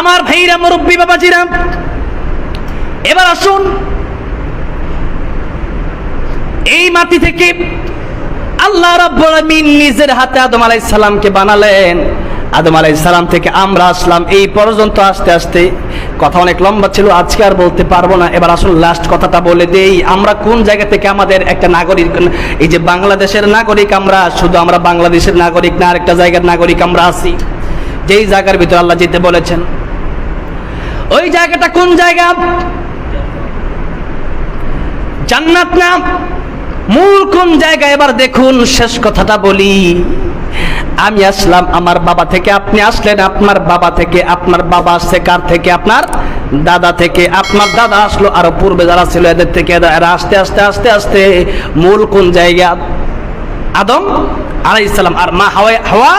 আমার ভাইরা, মুরব্বী বাবাজিরা, এবার আসুন এই মাটি থেকে আল্লাহ রাব্বুল আলামিন নিজের হাতে আদম আলাইহিস সালামকে বানালেন। আদম আলাইহিস সালাম থেকে আমরা আসলাম এই পর্যন্ত আস্তে আস্তে। কথা অনেক লম্বা ছিল, আজকে আর বলতে পারবো না। এবার আসুন লাস্ট কথাটা বলে দেই, আমরা কোন জায়গা থেকে আমাদের একটা নাগরিক, এই যে বাংলাদেশের নাগরিক, আমরা শুধু আমরা বাংলাদেশের নাগরিক না, আরেকটা জায়গার নাগরিক আমরা আছি, যেই জায়গার ভিতরে আল্লাহ যেতে বলেছেন। ওই জায়গাটা কোন জায়গা? জান্নাত না? মূল কোন জায়গা? এবার দেখুন, শেষ কথাটা বলি। আমি আসলাম আমার বাবা থেকে, আপনি আসলেন আপনার বাবা থেকে, আপনার বাবা আসছে কার থেকে? আপনার দাদা থেকে, আপনার দাদা আসলো আরো পূর্বে যারা ছিল এদের থেকে। এরা আস্তে আস্তে আস্তে আস্তে মূল কোন জায়গা? আদম আলাইহিস সালাম আর মা হাওয়া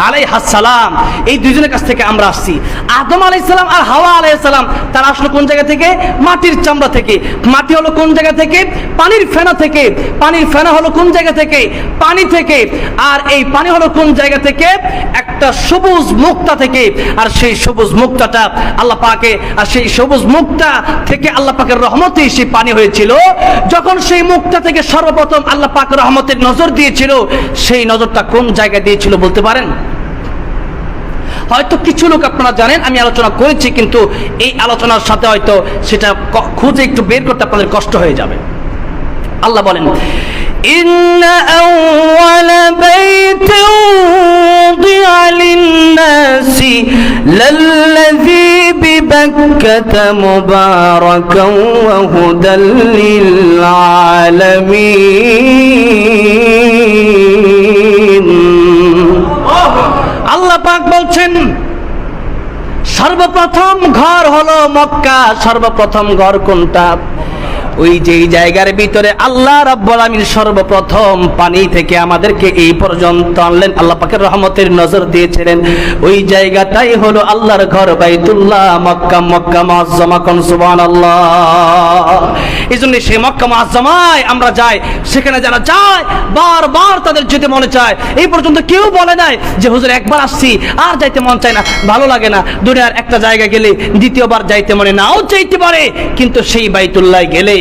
আলাইহাস সালাম, এই দুইজনের কাছ থেকে আমরা আসছি। আদম আলাইহিস সালাম আর হাওয়া আলাইহিস সালাম তারা আসলো কোন জায়গা থেকে? মাটির চামড়া থেকে। মাটি হলো কোন জায়গা থেকে? পানির ফেনা থেকে। পানির ফেনা হলো কোন জায়গা থেকে? পানি থেকে। আর এই পানি হলো কোন জায়গা থেকে? একটা সবুজ মুক্তা থেকে। আর সেই সবুজ মুক্তাটা আল্লাহ পাকে, আর সেই সবুজ মুক্তা থেকে আল্লাহ পাকের রহমতে সেই পানি হয়েছিল। যখন সেই মুক্তা থেকে সর্বপ্রথম আল্লাহ পাকের রহমতের নজর দিয়েছিল, সেই নজরটা কোন জায়গায় দিয়েছিল বলতে পারেন? হয়তো কিছু লোক আপনারা জানেন, আমি আলোচনা করেছি, কিন্তু এই আলোচনার সাথে হয়তো সেটা খুঁজে একটু বের করতে আপনাদের কষ্ট হয়ে যাবে। আল্লাহ বলেন, ইন্না আউওয়ালা বাইতিন উদিআ লিন-নাসি লাল্লাযী বিবাক্কাতা মুবারাকান ওয়া হুদাল লিল-আলামিন। আল্লাহ পাক বলছেন, সর্বপ্রথম ঘর হলো মক্কা। সর্বপ্রথম ঘর কোনটা? ওই যেই জায়গার ভিতরে আল্লাহ রাব্বুল আলামিন সর্বপ্রথম পানি থেকে আমাদেরকে এই পর্যন্ত আনলেন, আল্লাহ পাকের রহমতের নজর দিয়েছিলেন। ওই জায়গাটাই হলো আল্লাহর ঘর বাইতুল্লাহ, মক্কা। মক্কা মুআজ্জামা, কোন সুবহানাল্লাহ। এইজন্য সেই মক্কা মুআজ্জামায় আমরা যাই, সেখানে যারা যায় বারবার তাদের যেতে মনে চায়। এই পর্যন্ত কেউ বলে নাই যে হুজুর একবার আসছি আর যাইতে মন চায় না, ভালো লাগে না। দুনিয়ার একটা জায়গা গেলে দ্বিতীয়বার যাইতে মনে নাও চাইতে পারে, কিন্তু সেই বাইতুল্লাহ গেলে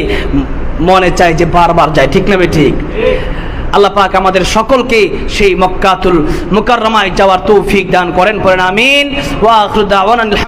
মনে চায় যে বারবার যায়। ঠিক না ঠিক? আল্লাহ পাক আমাদের সকলকে সেই মক্কাতুল মুকাররমায় যাওয়ার তৌফিক দান করেন। পড়েন আমিন। ওয়া আখিরু দাওয়ানা।